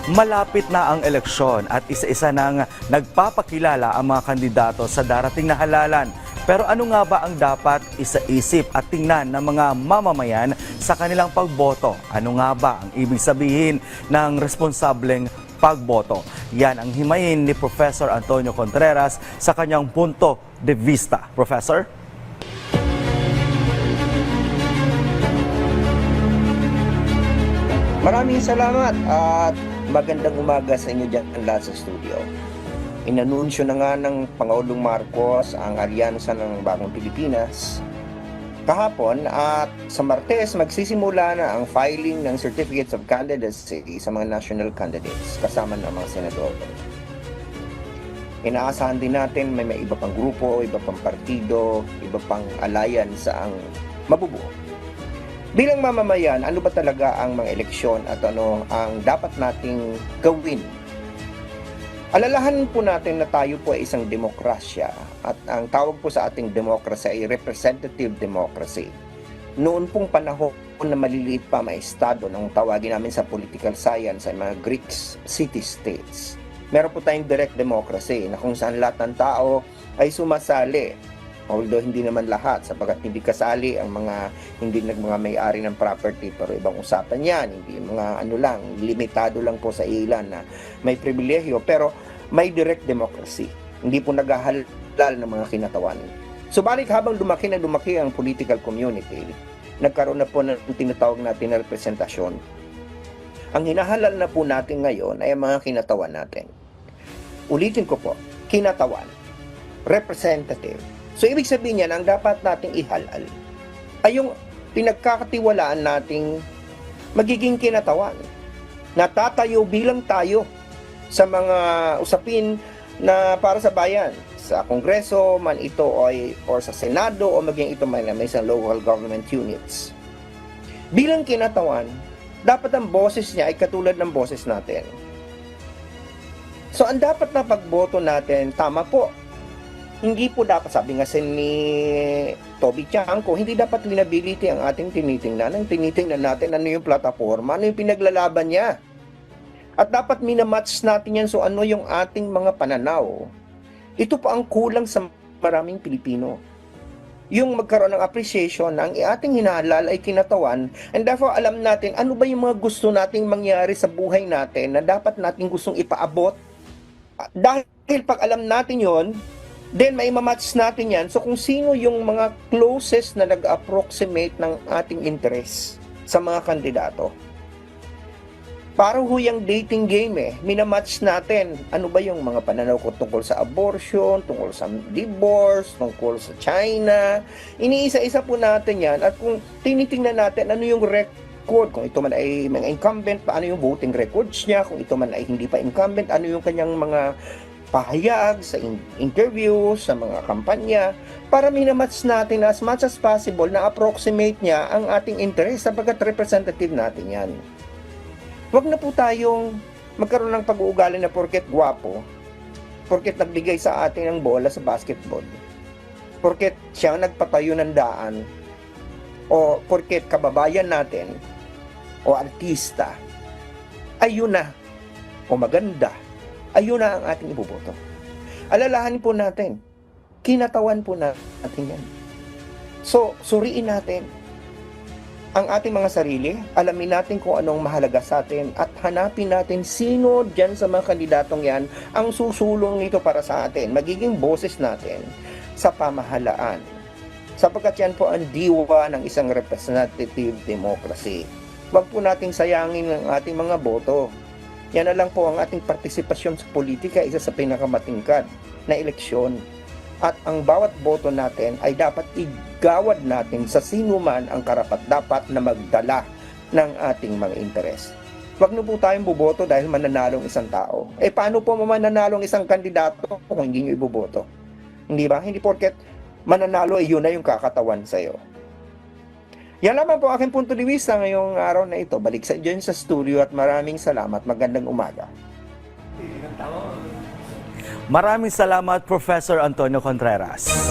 Malapit na ang eleksyon at isa-isa nang nagpapakilala ang mga kandidato sa darating na halalan. Pero ano nga ba ang dapat isaisip at tingnan ng mga mamamayan sa kanilang pagboto? Ano nga ba ang ibig sabihin ng responsableng pagboto? Yan ang himayin ni Professor Antonio Contreras sa kanyang punto de vista. Professor? Maraming salamat at magandang umaga sa inyo dyan lahat sa studio. Inanunsyo na nga ng Pangulong Marcos ang alyansa ng Bagong Pilipinas kahapon at sa Martes magsisimula na ang filing ng Certificates of Candidacy sa mga national candidates kasama ng mga senador. Inaasahan din natin may iba pang grupo, iba pang partido, iba pang alliance ang mabubuo. Bilang mamamayan, ano ba talaga ang mga eleksyon at ano ang dapat nating gawin? Alalahanin po natin na tayo po ay isang demokrasya at ang tawag po sa ating demokrasya ay representative democracy. Noon pong panahon na maliliit pa mga estado nung tawagin namin sa political science ay mga Greek city-states. Meron po tayong direct democracy na kung saan lahat ng tao ay sumasali. Although hindi naman lahat sapagkat hindi kasali ang mga may-ari ng property pero ibang usapan yan, hindi mga limitado lang po sa ilan na may pribilehyo pero may direct democracy. Hindi po naghahalal ng mga kinatawan. Subalit habang lumaki ang political community, nagkaroon na po ng tinatawag natin na representasyon. Ang hinahalal na po natin ngayon ay ang mga kinatawan natin. Ulitin ko po, kinatawan, representative. So, ibig sabihin yan, ang dapat nating ihalal ay yung pinagkakatiwalaan nating magiging kinatawan. Natatayo bilang tayo sa mga usapin na para sa bayan. Sa Kongreso man ito or sa Senado o maging ito man may isang local government units. Bilang kinatawan, dapat ang boses niya ay katulad ng boses natin. So, ang dapat na pagboto natin, tama po. Hindi po dapat, sabi nga ni Toby Chanko, hindi dapat liability ang ating tinitingnan. Ang tinitingnan natin ano yung plataforma, ano yung pinaglalaban niya. At dapat minamatch natin yan so ano yung ating mga pananaw. Ito po ang kulang sa maraming Pilipino. Yung magkaroon ng appreciation na ang ating hinahalal ay kinatawan and therefore alam natin ano ba yung mga gusto nating mangyari sa buhay natin na dapat nating gustong ipaabot. Dahil pag alam natin yon, then may mamatch natin yan. So kung sino yung mga closest na nag-approximate ng ating interest sa mga kandidato. Para huyang dating game minamatch natin ano ba yung mga pananaw ko tungkol sa abortion, tungkol sa divorce, tungkol sa China. Iniisa-isa po natin yan at kung tinitingnan natin ano yung record, kung ito man ay mga incumbent, paano yung voting records niya, kung ito man ay hindi pa incumbent, ano yung kanyang mga pahayag sa interview, sa mga kampanya, para minamatch natin as much as possible na approximate niya ang ating interest sapagkat representative natin yan. Huwag na po tayong magkaroon ng pag-uugali na porket gwapo, porket nagbigay sa atin ng bola sa basketball, porket siya nagpatayo ng daan, o porket kababayan natin, o artista, ayun na, o maganda, ayun na ang ating iboboto. Alalahanin po natin, kinatawan po natin yan. So, suriin natin ang ating mga sarili, alamin natin kung anong mahalaga sa atin at hanapin natin sino dyan sa mga kandidatong yan ang susulong nito para sa atin, magiging boses natin sa pamahalaan. Sapagkat yan po ang diwa ng isang representative democracy. Huwag po nating sayangin ang ating mga boto. Yan na lang po ang ating partisipasyon sa politika, isa sa pinakamatingkad na eleksyon. At ang bawat boto natin ay dapat igawad natin sa sino man ang karapat-dapat na magdala ng ating mga interes. Huwag na po tayong buboto dahil mananalong isang tao. Paano po mananalong isang kandidato kung hindi nyo iboboto? Hindi ba? Hindi porket mananalo yun na yung kakatawan sa'yo. Yan lamang po aking punto de vista ngayong araw na ito. Balik sa dyan sa studio at maraming salamat. Magandang umaga. Maraming salamat, Professor Antonio Contreras.